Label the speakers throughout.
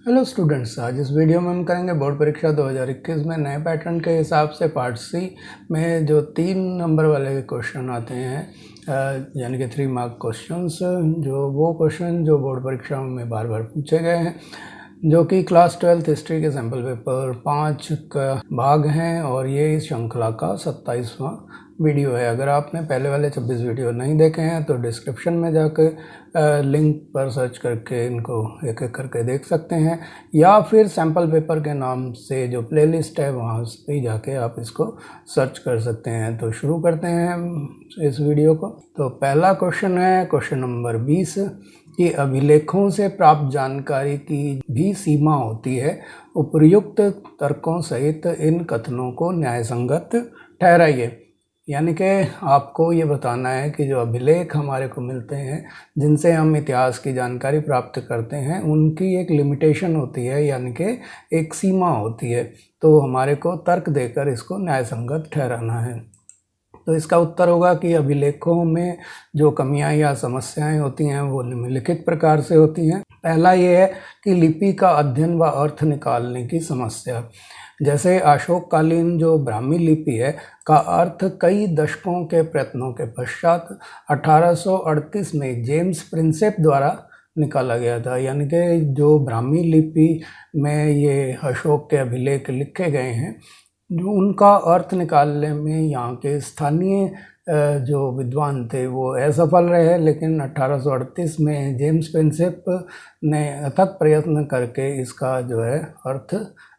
Speaker 1: Hello students, आज इस video में हम करेंगे बोर्ड परीक्षा 2021 में नए पैटर्न के हिसाब से पार्ट सी में जो 3 नंबर वाले क्वेश्चन आते हैं यानी कि 3 मार्क क्वेश्चंस, जो वो क्वेश्चन जो बोर्ड परीक्षाओं में बार बार पूछे गए हैं, जो कि क्लास 12th हिस्ट्री के सैम्पल पेपर 5 का भाग हैं और ये इस श्रृंखला का 27वां वीडियो है। अगर आपने पहले वाले 26 वीडियो नहीं देखे हैं तो डिस्क्रिप्शन में जाकर लिंक पर सर्च करके इनको एक एक करके देख सकते हैं, या फिर सैम्पल पेपर के नाम से जो प्लेलिस्ट है वहाँ पे जाके आप इसको सर्च कर सकते हैं। तो शुरू करते हैं इस वीडियो को। तो पहला क्वेश्चन है क्वेश्चन नंबर 20 कि अभिलेखों से प्राप्त जानकारी की भी सीमा होती है, उपर्युक्त तर्कों सहित इन कथनों को न्यायसंगत ठहराइए। यानी कि आपको ये बताना है कि जो अभिलेख हमारे को मिलते हैं, जिनसे हम इतिहास की जानकारी प्राप्त करते हैं, उनकी एक लिमिटेशन होती है, यानी कि एक सीमा होती है। तो हमारे को तर्क देकर इसको न्यायसंगत ठहराना है। तो इसका उत्तर होगा कि अभिलेखों में जो कमियां या समस्याएं होती हैं वो निम्नलिखित प्रकार से होती हैं। पहला ये है कि लिपि का अध्ययन व अर्थ निकालने की समस्या। जैसे अशोककालीन जो ब्राह्मी लिपि है का अर्थ कई दशकों के प्रयत्नों के पश्चात 1838 में जेम्स प्रिंसेप द्वारा निकाला गया था। यानी कि जो ब्राह्मी लिपि में ये अशोक के अभिलेख लिखे गए हैं, जो उनका अर्थ निकालने में यहाँ के स्थानीय जो विद्वान थे वो असफल रहे, लेकिन 1838 में जेम्स प्रिंसेप ने अथक प्रयत्न करके इसका जो है अर्थ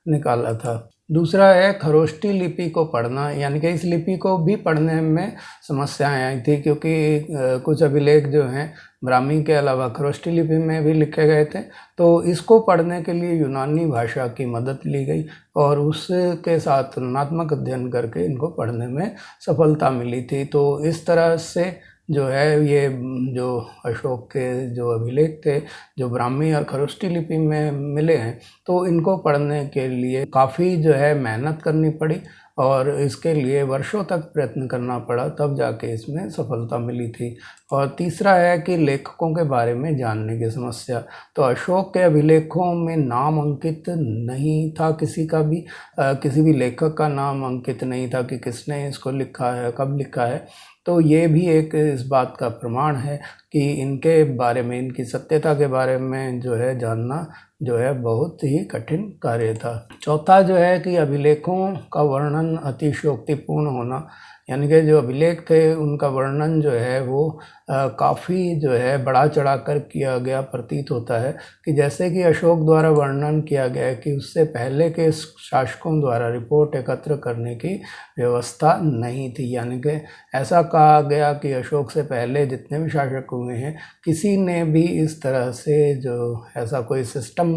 Speaker 1: निकाला था। दूसरा है खरोष्टी लिपि को पढ़ना, यानी कि इस लिपि को भी पढ़ने में समस्याएं आई थी, क्योंकि कुछ अभिलेख जो हैं ब्राह्मी के अलावा खरोष्टी लिपि में भी लिखे गए थे। तो इसको पढ़ने के लिए यूनानी भाषा की मदद ली गई और उसके साथ तुलनात्मक अध्ययन करके इनको पढ़ने में सफलता मिली थी। तो इस तरह से जो है ये जो अशोक के जो अभिलेख थे जो ब्राह्मी और खरोष्टी लिपि में मिले हैं, तो इनको पढ़ने के लिए काफ़ी जो है मेहनत करनी पड़ी और इसके लिए वर्षों तक प्रयत्न करना पड़ा, तब जाके इसमें सफलता मिली थी। और तीसरा है कि लेखकों के बारे में जानने की समस्या। तो अशोक के अभिलेखों में नाम अंकित नहीं था किसी का भी, किसी भी लेखक का नाम अंकित नहीं था कि किसने इसको लिखा है, कब लिखा है। तो ये भी एक इस बात का प्रमाण है कि इनके बारे में, इनकी सत्यता के बारे में जो है जानना जो है बहुत ही कठिन कार्य था। चौथा जो है कि अभिलेखों का वर्णन अतिशयोक्तिपूर्ण होना, यानी कि जो अभिलेख थे उनका वर्णन जो है वो काफ़ी जो है बढ़ा चढ़ा कर किया गया प्रतीत होता है, कि जैसे कि अशोक द्वारा वर्णन किया गया है कि उससे पहले के शासकों द्वारा रिपोर्ट एकत्र करने की व्यवस्था नहीं थी। यानी कि ऐसा कहा गया कि अशोक से पहले जितने भी शासक हुए हैं, किसी ने भी इस तरह से जो ऐसा कोई सिस्टम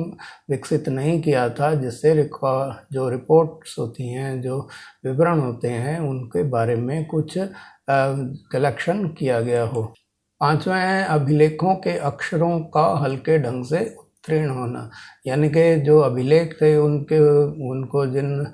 Speaker 1: विकसित नहीं किया था जिससे जो रिपोर्ट्स होती हैं, जो विवरण होते हैं, उनके बारे में कुछ कलेक्शन किया गया हो। पांचवा है अभिलेखों के अक्षरों का हल्के ढंग से उत्तीर्ण होना, यानी कि जो अभिलेख थे उनको जिन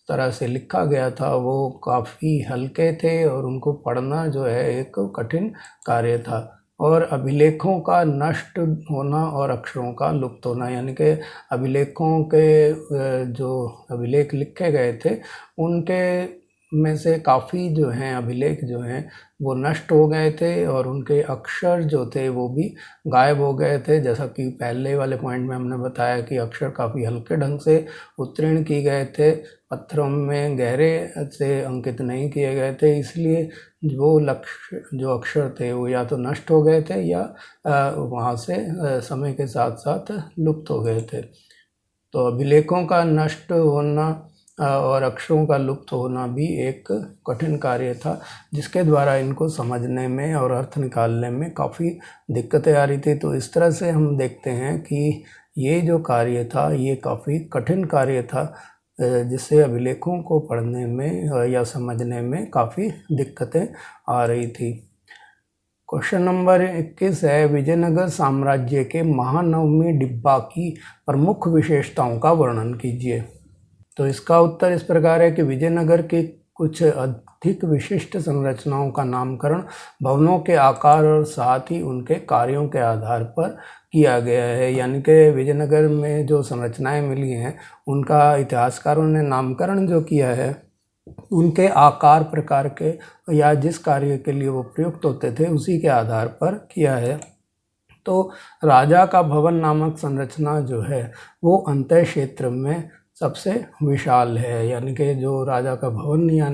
Speaker 1: तरह से लिखा गया था वो काफ़ी हल्के थे और उनको पढ़ना जो है एक कठिन कार्य था। और अभिलेखों का नष्ट होना और अक्षरों का लुप्त होना, यानी कि अभिलेखों के जो अभिलेख लिखे गए थे उनके में से काफ़ी जो हैं अभिलेख जो हैं वो नष्ट हो गए थे और उनके अक्षर जो थे वो भी गायब हो गए थे। जैसा कि पहले वाले पॉइंट में हमने बताया कि अक्षर काफ़ी हल्के ढंग से उत्तीर्ण किए गए थे, पत्थरों में गहरे से अंकित नहीं किए गए थे, इसलिए जो अक्षर थे वो या तो नष्ट हो गए थे या वहाँ से समय के साथ साथ लुप्त हो गए थे। तो अभिलेखों का नष्ट होना और अक्षरों का लुप्त होना भी एक कठिन कार्य था, जिसके द्वारा इनको समझने में और अर्थ निकालने में काफ़ी दिक्कतें आ रही थी। तो इस तरह से हम देखते हैं कि ये जो कार्य था ये काफ़ी कठिन कार्य था, जिससे अभिलेखों को पढ़ने में या समझने में काफ़ी दिक्कतें आ रही थी। क्वेश्चन नंबर 21 है विजयनगर साम्राज्य के महानवमी डिब्बा की प्रमुख विशेषताओं का वर्णन कीजिए। तो इसका उत्तर इस प्रकार है कि विजयनगर की कुछ अधिक विशिष्ट संरचनाओं का नामकरण भवनों के आकार और साथ ही उनके कार्यों के आधार पर किया गया है। यानी कि विजयनगर में जो संरचनाएं मिली हैं उनका इतिहासकारों ने नामकरण जो किया है उनके आकार प्रकार के या जिस कार्य के लिए वो प्रयुक्त होते थे उसी के आधार पर किया है। तो राजा का भवन नामक संरचना जो है वो अंतः क्षेत्र में सबसे विशाल है। यानी कि जो राजा का भवन या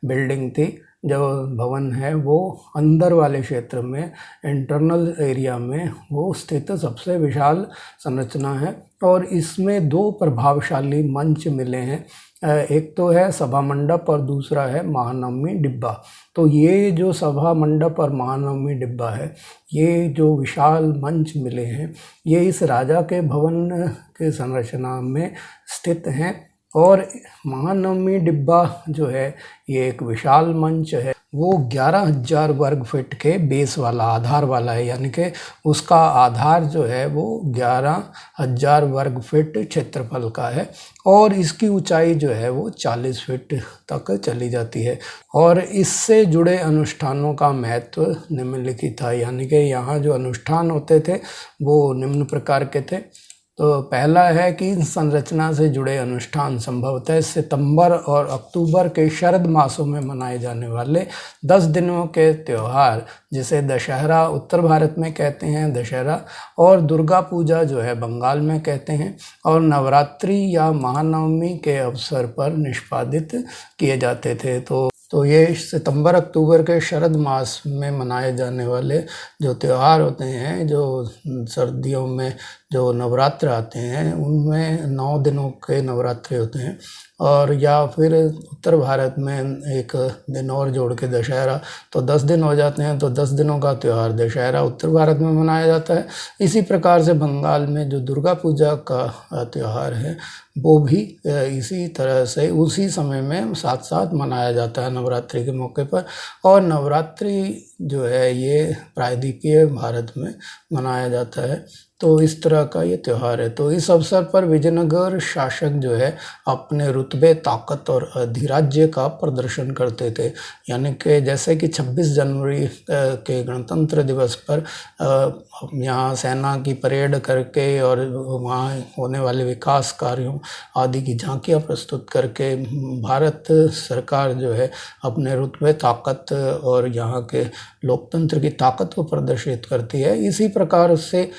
Speaker 1: बिल्डिंग थी, जो भवन है वो अंदर वाले क्षेत्र में इंटरनल एरिया में वो स्थित सबसे विशाल संरचना है। और इसमें दो प्रभावशाली मंच मिले हैं, एक तो है सभा मंडप और दूसरा है महानवमी डिब्बा। तो ये जो सभा मंडप और महानवमी डिब्बा है, ये जो विशाल मंच मिले हैं, ये इस राजा के भवन के संरचना में स्थित हैं। और महानवमी डिब्बा जो है ये एक विशाल मंच है, वो 11,000 वर्ग फीट के बेस वाला आधार वाला है। यानी कि उसका आधार जो है वो 11,000 वर्ग फीट क्षेत्रफल का है और इसकी ऊंचाई जो है वो 40 फीट तक चली जाती है। और इससे जुड़े अनुष्ठानों का महत्व निम्नलिखित था। यानी कि यहाँ जो अनुष्ठान होते थे वो निम्न प्रकार के थे। तो पहला है कि संरचना से जुड़े अनुष्ठान संभवतः सितंबर और अक्टूबर के शरद मासों में मनाए जाने वाले 10 दिनों के त्यौहार, जिसे दशहरा उत्तर भारत में कहते हैं दशहरा, और दुर्गा पूजा जो है बंगाल में कहते हैं, और नवरात्रि या महानवमी के अवसर पर निष्पादित किए जाते थे। तो ये सितंबर अक्टूबर के शरद मास में मनाए जाने वाले जो त्यौहार होते हैं, जो सर्दियों में जो नवरात्र आते हैं उनमें 9 दिनों के नवरात्रि होते हैं। और या फिर उत्तर भारत में एक दिन और जोड़ के दशहरा, तो 10 दिन हो जाते हैं। तो 10 दिनों का त्यौहार दशहरा उत्तर भारत में मनाया जाता है। इसी प्रकार से बंगाल में जो दुर्गा पूजा का त्यौहार है वो भी इसी तरह से उसी समय में साथ साथ मनाया जाता है नवरात्रि के मौके पर। और नवरात्रि जो है ये प्रायद्वीपीय भारत में मनाया जाता है। तो इस तरह का ये त्यौहार है। तो इस अवसर पर विजयनगर शासक जो है अपने रुतबे, ताकत और अधिराज्य का प्रदर्शन करते थे। यानी कि जैसे कि 26 जनवरी के गणतंत्र दिवस पर यहाँ सेना की परेड करके और वहाँ होने वाले विकास कार्यों आदि की झांकियाँ प्रस्तुत करके भारत सरकार जो है अपने रुतबे, ताकत और यहाँ के लोकतंत्र की ताकत को प्रदर्शित करती है। इसी प्रकार से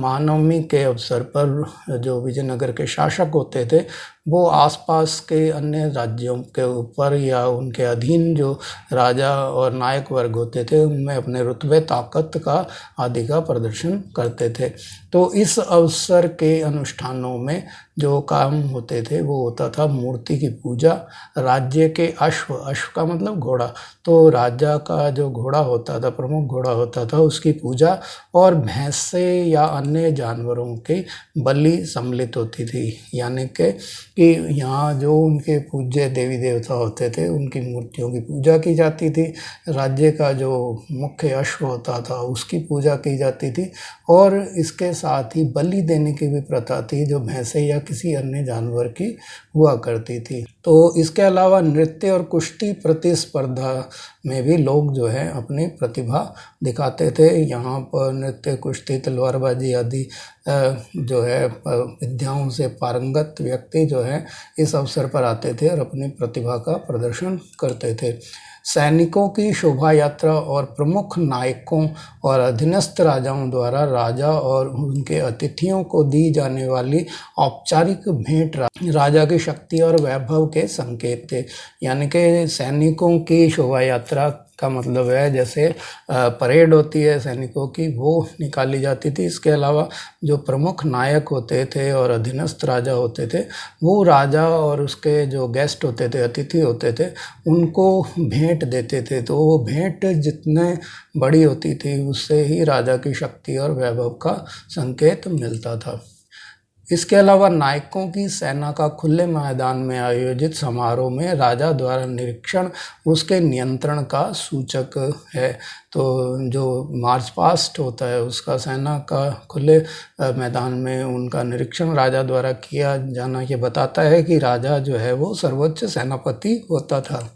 Speaker 1: महानवमी के अवसर पर जो विजयनगर के शासक होते थे वो आसपास के अन्य राज्यों के ऊपर या उनके अधीन जो राजा और नायक वर्ग होते थे उनमें अपने रुतबे, ताकत का आदि का प्रदर्शन करते थे। तो इस अवसर के अनुष्ठानों में जो काम होते थे वो होता था मूर्ति की पूजा, राज्य के अश्व, अश्व का मतलब घोड़ा, तो राजा का जो घोड़ा होता था, प्रमुख घोड़ा होता था, उसकी पूजा, और भैंसे या अन्य जानवरों की बलि सम्मिलित होती थी। यानी कि यहाँ जो उनके पूज्य देवी देवता होते थे उनकी मूर्तियों की पूजा की जाती थी। राज्य का जो मुख्य अश्व होता था उसकी पूजा की जाती थी। और इसके साथ ही बलि देने की भी प्रथा थी जो भैंसे या किसी अन्य जानवर की हुआ करती थी। तो इसके अलावा नृत्य और कुश्ती प्रतिस्पर्धा में भी लोग जो है अपनी प्रतिभा दिखाते थे। यहाँ पर नृत्य, कुश्ती, तलवारबाजी आदि जो है विद्याओं से पारंगत व्यक्ति जो है इस अवसर पर आते थे और अपनी प्रतिभा का प्रदर्शन करते थे। सैनिकों की शोभा यात्रा और प्रमुख नायकों और अधीनस्थ राजाओं द्वारा राजा और उनके अतिथियों को दी जाने वाली औपचारिक भेंट राजा की शक्ति और वैभव के संकेत थे। यानी कि सैनिकों की शोभा यात्रा का मतलब है जैसे परेड होती है सैनिकों की, वो निकाली जाती थी। इसके अलावा जो प्रमुख नायक होते थे और अधीनस्थ राजा होते थे वो राजा और उसके जो गेस्ट होते थे, अतिथि होते थे, उनको भेंट देते थे। तो वो भेंट जितने बड़ी होती थी उससे ही राजा की शक्ति और वैभव का संकेत मिलता था। इसके अलावा नायकों की सेना का खुले मैदान में आयोजित समारोह में राजा द्वारा निरीक्षण उसके नियंत्रण का सूचक है। तो जो मार्च पास्ट होता है उसका सेना का खुले मैदान में उनका निरीक्षण राजा द्वारा किया जाना ये बताता है कि राजा जो है वो सर्वोच्च सेनापति होता था।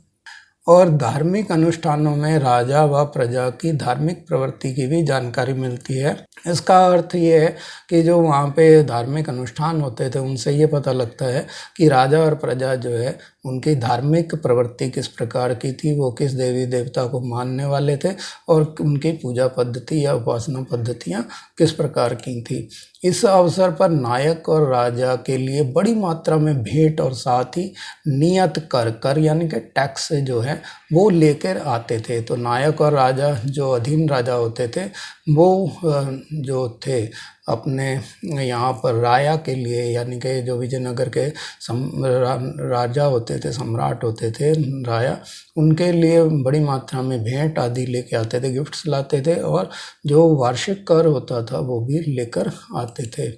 Speaker 1: और धार्मिक अनुष्ठानों में राजा व प्रजा की धार्मिक प्रवृत्ति की भी जानकारी मिलती है। इसका अर्थ ये है कि जो वहाँ पे धार्मिक अनुष्ठान होते थे उनसे ये पता लगता है कि राजा और प्रजा जो है उनकी धार्मिक प्रवृत्ति किस प्रकार की थी, वो किस देवी देवता को मानने वाले थे और उनकी पूजा पद्धति या उपासना पद्धतियाँ किस प्रकार की थी। इस अवसर पर नायक और राजा के लिए बड़ी मात्रा में भेंट और साथ ही नियत कर यानी कि टैक्स जो है वो लेकर आते थे। तो नायक और राजा जो अधीन राजा होते थे वो जो थे अपने यहाँ पर राया के लिए, यानी कि जो विजयनगर के राजा होते थे, सम्राट होते थे राया, उनके लिए बड़ी मात्रा में भेंट आदि लेके आते थे, गिफ्ट्स लाते थे और जो वार्षिक कर होता था वो भी लेकर आते थे।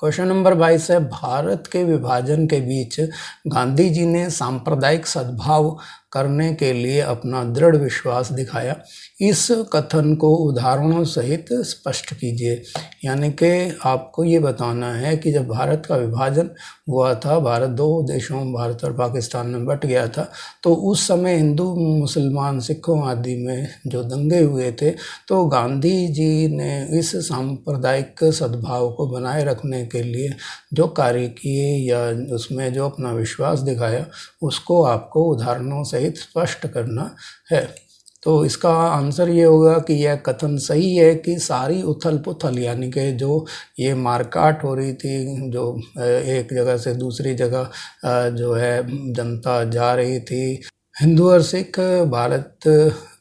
Speaker 1: क्वेश्चन नंबर 22 है, भारत के विभाजन के बीच गांधी जी ने सांप्रदायिक सद्भाव करने के लिए अपना दृढ़ विश्वास दिखाया। इस कथन को उदाहरणों सहित स्पष्ट कीजिए। यानी कि आपको ये बताना है कि जब भारत का विभाजन हुआ था, भारत दो देशों भारत और पाकिस्तान में बट गया था, तो उस समय हिंदू मुसलमान सिखों आदि में जो दंगे हुए थे, तो गांधी जी ने इस सांप्रदायिक सद्भाव को बनाए रखने के लिए जो कार्य किए या उसमें जो अपना विश्वास दिखाया उसको आपको उदाहरणों सहित स्पष्ट करना है। तो इसका आंसर ये होगा कि यह कथन सही है कि सारी उथल पुथल यानी कि जो ये मारकाट हो रही थी, जो एक जगह से दूसरी जगह जो है जनता जा रही थी, हिंदू और सिख भारत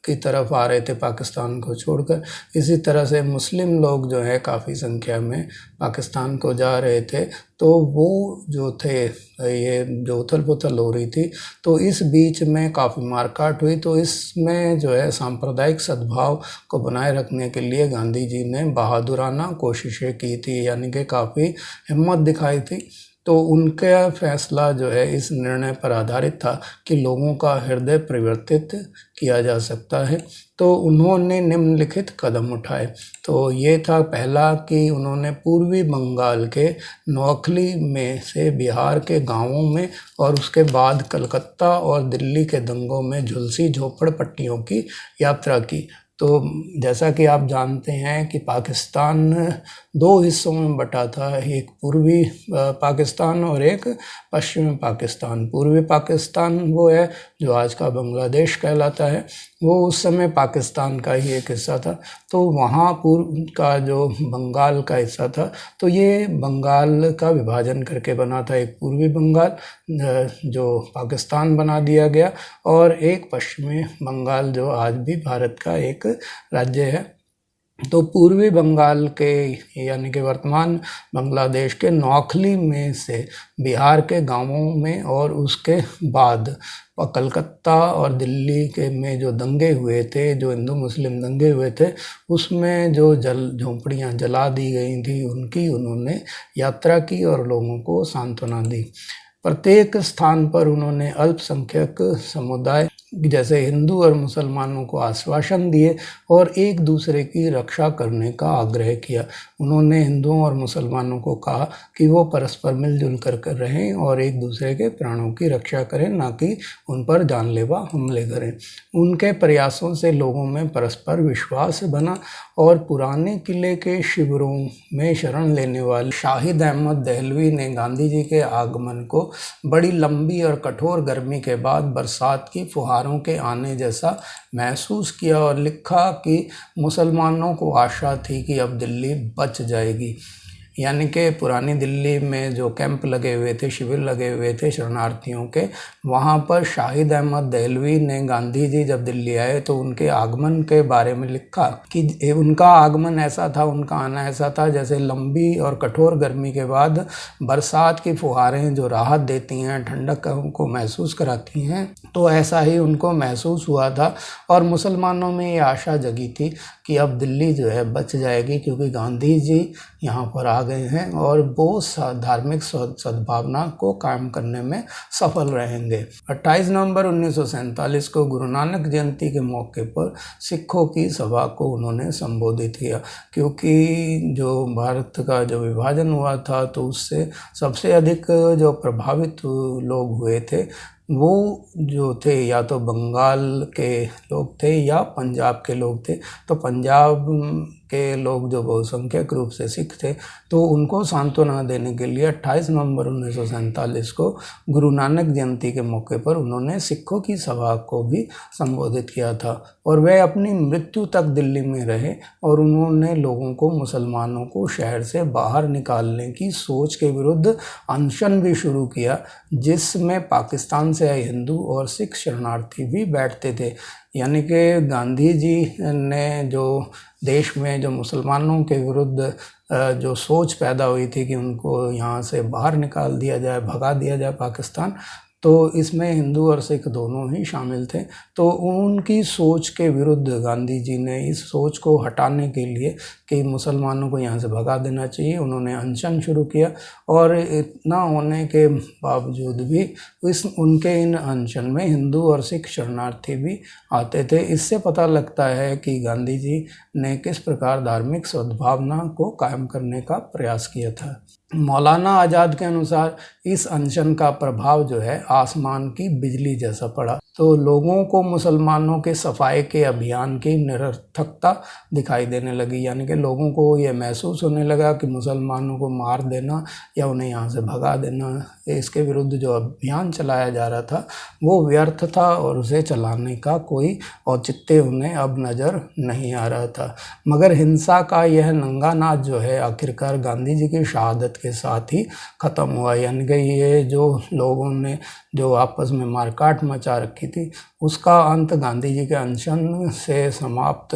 Speaker 1: की तरफ आ रहे थे पाकिस्तान को छोड़कर, इसी तरह से मुस्लिम लोग जो है काफ़ी संख्या में पाकिस्तान को जा रहे थे। तो वो जो थे, ये जो उथल पुथल हो रही थी, तो इस बीच में काफ़ी मारकाट हुई। तो इसमें जो है सांप्रदायिक सद्भाव को बनाए रखने के लिए गांधी जी ने बहादुराना कोशिशें की थी, यानी कि काफ़ी हिम्मत दिखाई थी। तो उनका फैसला जो है इस निर्णय पर आधारित था कि लोगों का हृदय परिवर्तित किया जा सकता है। तो उन्होंने निम्नलिखित कदम उठाए। तो ये था पहला कि उन्होंने पूर्वी बंगाल के नौखली में से बिहार के गांवों में और उसके बाद कलकत्ता और दिल्ली के दंगों में झुलसी झोपड़पट्टियों की यात्रा की। तो जैसा कि आप जानते हैं कि पाकिस्तान दो हिस्सों में बटा था, एक पूर्वी पाकिस्तान और एक पश्चिमी पाकिस्तान। पूर्वी पाकिस्तान वो है जो आज का बांग्लादेश कहलाता है, वो उस समय पाकिस्तान का ही एक हिस्सा था। तो वहाँ पूर्व का जो बंगाल का हिस्सा था, तो ये बंगाल का विभाजन करके बना था। एक पूर्वी बंगाल जो पाकिस्तान बना दिया गया और एक पश्चिमी बंगाल जो आज भी भारत का एक राज्य है। तो पूर्वी बंगाल के यानी कि वर्तमान बांग्लादेश के नौखली में से बिहार के गांवों में और उसके बाद कलकत्ता और दिल्ली के में जो दंगे हुए थे, जो हिंदू मुस्लिम दंगे हुए थे, उसमें जो झोंपड़ियाँ जला दी गई थी उनकी उन्होंने यात्रा की और लोगों को सांत्वना दी। प्रत्येक स्थान पर उन्होंने अल्पसंख्यक समुदाय जैसे हिंदू और मुसलमानों को आश्वासन दिए और एक दूसरे की रक्षा करने का आग्रह किया। उन्होंने हिंदुओं और मुसलमानों को कहा कि वो परस्पर मिलजुल कर रहें और एक दूसरे के प्राणों की रक्षा करें, ना कि उन पर जानलेवा हमले करें। उनके प्रयासों से लोगों में परस्पर विश्वास बना और पुराने किले के शिविरों में शरण लेने वाले शाहिद अहमद देहलवी ने गांधी जी के आगमन को बड़ी लंबी और कठोर गर्मी के बाद बरसात की फुहारों के आने जैसा महसूस किया और लिखा कि मुसलमानों को आशा थी कि अब दिल्ली बच जाएगी। यानी कि पुरानी दिल्ली में जो कैंप लगे हुए थे, शिविर लगे हुए थे शरणार्थियों के, वहाँ पर शाहिद अहमद देहलवी ने गांधी जी जब दिल्ली आए तो उनके आगमन के बारे में लिखा कि उनका आगमन ऐसा था, उनका आना ऐसा था जैसे लंबी और कठोर गर्मी के बाद बरसात की फुहारें जो राहत देती हैं, ठंडक को महसूस कराती हैं, तो ऐसा ही उनको महसूस हुआ था। और मुसलमानों में ये आशा जगी थी कि अब दिल्ली जो है बच जाएगी, क्योंकि गांधी जी यहाँ पर आ गए हैं और वो धार्मिक सद्भावना को कायम करने में सफल रहेंगे। 28 नवंबर 1947 को गुरु नानक जयंती के मौके पर सिखों की सभा को उन्होंने संबोधित किया, क्योंकि जो भारत का जो विभाजन हुआ था तो उससे सबसे अधिक जो प्रभावित लोग हुए थे वो जो थे या तो बंगाल के लोग थे या पंजाब के लोग थे। तो पंजाब के लोग जो बहुसंख्यक रूप से सिख थे, तो उनको सांत्वना देने के लिए 28 नवंबर 1947 को गुरु नानक जयंती के मौके पर उन्होंने सिखों की सभा को भी संबोधित किया था। और वे अपनी मृत्यु तक दिल्ली में रहे और उन्होंने लोगों को, मुसलमानों को शहर से बाहर निकालने की सोच के विरुद्ध अनशन भी शुरू किया, जिसमें पाकिस्तान से आए हिंदू और सिख शरणार्थी भी बैठते थे। यानी कि गांधी जी ने जो देश में जो मुसलमानों के विरुद्ध जो सोच पैदा हुई थी कि उनको यहाँ से बाहर निकाल दिया जाए, भगा दिया जाए पाकिस्तान, तो इसमें हिंदू और सिख दोनों ही शामिल थे। तो उनकी सोच के विरुद्ध गांधी जी ने इस सोच को हटाने के लिए कि मुसलमानों को यहाँ से भगा देना चाहिए, उन्होंने अनशन शुरू किया। और इतना होने के बावजूद भी उनके इन अनशन में हिंदू और सिख शरणार्थी भी आते थे। इससे पता लगता है कि गांधी जी ने किस प्रकार धार्मिक सद्भावना को कायम करने का प्रयास किया था। मौलाना आज़ाद के अनुसार इस अनशन का प्रभाव जो है आसमान की बिजली जैसा पड़ा। तो लोगों को मुसलमानों के सफाई के अभियान की निरर्थकता दिखाई देने लगी। यानी कि लोगों को ये महसूस होने लगा कि मुसलमानों को मार देना या उन्हें यहाँ से भगा देना, इसके विरुद्ध जो अभियान चलाया जा रहा था वो व्यर्थ था और उसे चलाने का कोई औचित्य उन्हें अब नज़र नहीं आ रहा था। मगर हिंसा का यह नंगा नाच जो है आखिरकार गांधी जी की शहादत के साथ ही ख़त्म हुआ। यानी कि ये जो लोगों ने जो आपस में मारकाट मचा रखी थी, उसका अंत गांधी जी के अनशन से समाप्त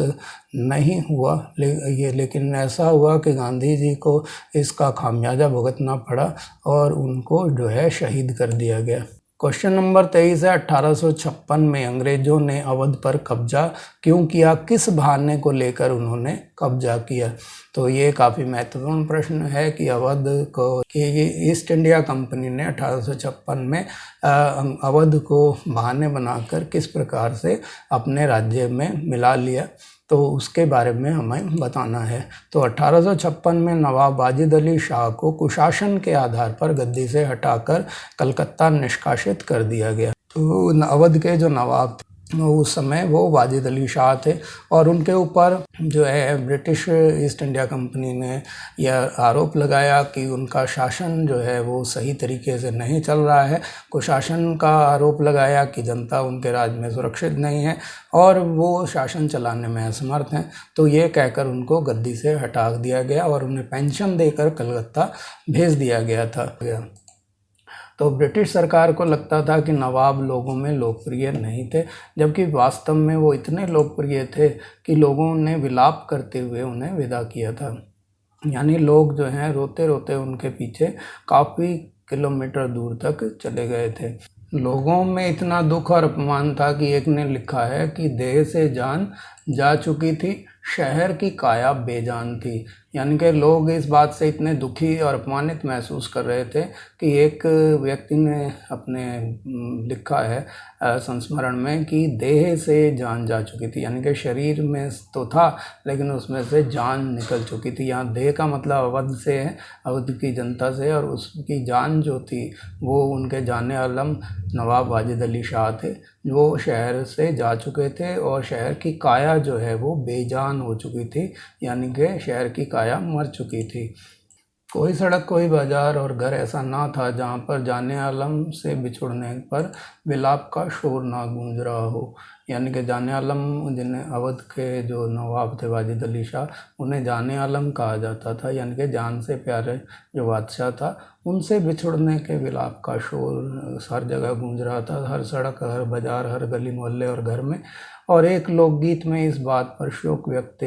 Speaker 1: नहीं हुआ। लेकिन ऐसा हुआ कि गांधी जी को इसका खामियाजा भुगतना पड़ा और उनको जो है शहीद कर दिया गया। क्वेश्चन नंबर 23 है, 1856 में अंग्रेजों ने अवध पर कब्जा क्यों किया, किस बहाने को लेकर उन्होंने कब्जा किया? तो ये काफ़ी महत्वपूर्ण प्रश्न है कि अवध को ईस्ट इंडिया कंपनी ने 1856 में अवध को बहाने बनाकर किस प्रकार से अपने राज्य में मिला लिया, तो उसके बारे में हमें बताना है। तो 1856 में नवाब वाजिद अली शाह को कुशासन के आधार पर गद्दी से हटाकर कलकत्ता निष्कासित कर दिया गया। तो अवध के जो नवाब थे उस समय वो वाजिद अली शाह थे और उनके ऊपर जो है ब्रिटिश ईस्ट इंडिया कंपनी ने यह आरोप लगाया कि उनका शासन जो है वो सही तरीके से नहीं चल रहा है। कुशासन का आरोप लगाया कि जनता उनके राज में सुरक्षित नहीं है और वो शासन चलाने में असमर्थ हैं। तो ये कहकर उनको गद्दी से हटा दिया गया और उन्हें पेंशन देकर कलकत्ता भेज दिया गया था। तो ब्रिटिश सरकार को लगता था कि नवाब लोगों में लोकप्रिय नहीं थे, जबकि वास्तव में वो इतने लोकप्रिय थे कि लोगों ने विलाप करते हुए उन्हें विदा किया था। यानी लोग जो हैं रोते रोते उनके पीछे काफ़ी किलोमीटर दूर तक चले गए थे। लोगों में इतना दुख और अपमान था कि एक ने लिखा है कि देह से जान जा चुकी थी, शहर की काया बेजान थी। यानी कि लोग इस बात से इतने दुखी और अपमानित महसूस कर रहे थे कि एक व्यक्ति ने अपने लिखा है संस्मरण में कि देह से जान जा चुकी थी। यानी कि शरीर में तो था लेकिन उसमें से जान निकल चुकी थी। यहाँ देह का मतलब अवध से है, अवध की जनता से, और उसकी जान जो थी वो उनके जाने आलम नवाब वाजिद अली शाह थे, वो शहर से जा चुके थे और शहर की काया जो है वो बेजान हो चुकी थी। यानी कि शहर की काया मर चुकी थी। कोई सड़क, कोई बाजार और घर ऐसा ना था जहाँ पर जाने आलम से बिछुड़ने पर विलाप का शोर ना गूंज रहा हो। यानी कि जाने आलम, जिन्हें अवध के जो नवाब थे वाजिद अली शाह, उन्हें जाने आलम कहा जाता था। यानी कि जान से प्यारे जो बादशाह था, उनसे बिछुड़ने के विलाप का शोर हर जगह गूंज रहा था, हर सड़क, हर बाजार, हर गली मोहल्ले और घर में। और एक लोकगीत में इस बात पर शोक व्यक्त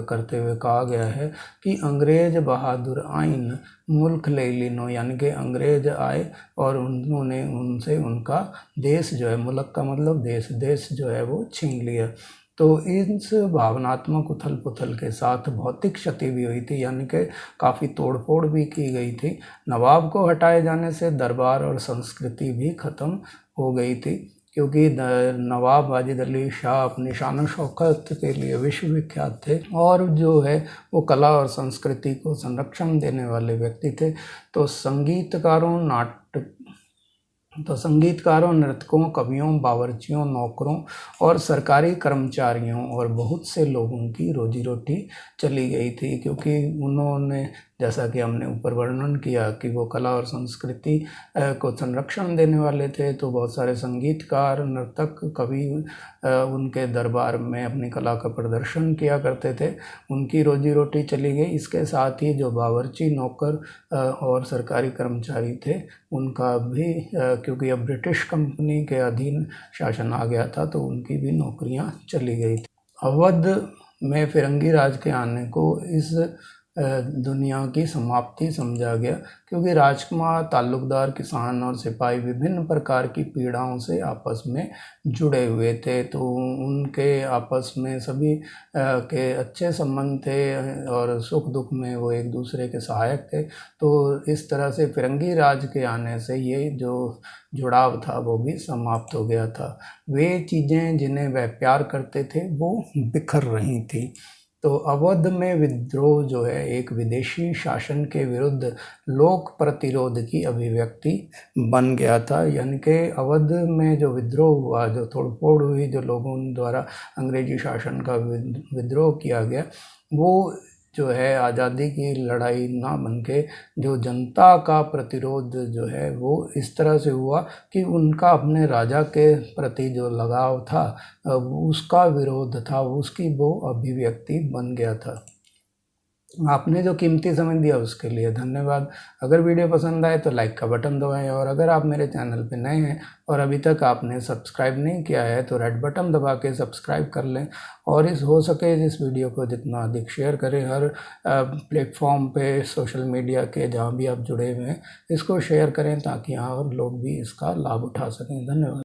Speaker 1: करते हुए कहा गया है कि अंग्रेज बहादुर आइन मुल्क ले लीनो। यानी कि अंग्रेज आए और उन्होंने उनसे उनका देश जो है, मुल्क का मतलब देश, देश जो है वो छीन लिया। तो इस भावनात्मक उथल पुथल के साथ भौतिक क्षति भी हुई थी। यानी कि काफ़ी तोड़फोड़ भी की गई थी। नवाब को हटाए जाने से दरबार और संस्कृति भी ख़त्म हो गई थी, क्योंकि नवाब वाजिद अली शाह अपनी शान शौकत के लिए विश्वविख्यात थे और जो है वो कला और संस्कृति को संरक्षण देने वाले व्यक्ति थे। तो संगीतकारों, तो संगीतकारों, नर्तकों, कवियों, बावर्चियों, नौकरों और सरकारी कर्मचारियों और बहुत से लोगों की रोजी रोटी चली गई थी, क्योंकि उन्होंने, जैसा कि हमने ऊपर वर्णन किया कि वो कला और संस्कृति को संरक्षण देने वाले थे, तो बहुत सारे संगीतकार, नर्तक, कवि उनके दरबार में अपनी कला का प्रदर्शन किया करते थे। उनकी रोजी रोटी चली गई। इसके साथ ही जो बावर्ची, नौकर और सरकारी कर्मचारी थे, उनका भी, क्योंकि अब ब्रिटिश कंपनी के अधीन शासन आ गया था, तो उनकी भी नौकरियां चली गई थी। अवध में फिरंगी राज के आने को इस दुनिया की समाप्ति समझा गया, क्योंकि राजकुमार, ताल्लुकदार, किसान और सिपाही विभिन्न प्रकार की पीड़ाओं से आपस में जुड़े हुए थे, तो उनके आपस में सभी के अच्छे संबंध थे और सुख दुख में वो एक दूसरे के सहायक थे। तो इस तरह से फिरंगी राज के आने से ये जो जुड़ाव था वो भी समाप्त हो गया था। वे चीज़ें जिन्हें वह प्यार करते थे वो बिखर रही थी। तो अवध में विद्रोह जो है एक विदेशी शासन के विरुद्ध लोक प्रतिरोध की अभिव्यक्ति बन गया था। यानी कि अवध में जो विद्रोह हुआ, जो तोड़फोड़ हुई, जो लोगों द्वारा अंग्रेजी शासन का विद्रोह किया गया, वो जो है आज़ादी की लड़ाई ना बन के जो जनता का प्रतिरोध जो है वो इस तरह से हुआ कि उनका अपने राजा के प्रति जो लगाव था, उसका विरोध था, उसकी वो अभिव्यक्ति बन गया था। आपने जो कीमती समय दिया उसके लिए धन्यवाद। अगर वीडियो पसंद आए तो लाइक का बटन दबाएं, और अगर आप मेरे चैनल पर नए हैं और अभी तक आपने सब्सक्राइब नहीं किया है तो रेड बटन दबा के सब्सक्राइब कर लें, और हो सके इस वीडियो को जितना अधिक शेयर करें। हर प्लेटफॉर्म पे, सोशल मीडिया के जहाँ भी आप जुड़े हुए हैं, इसको शेयर करें ताकि और लोग भी इसका लाभ उठा सकें। धन्यवाद।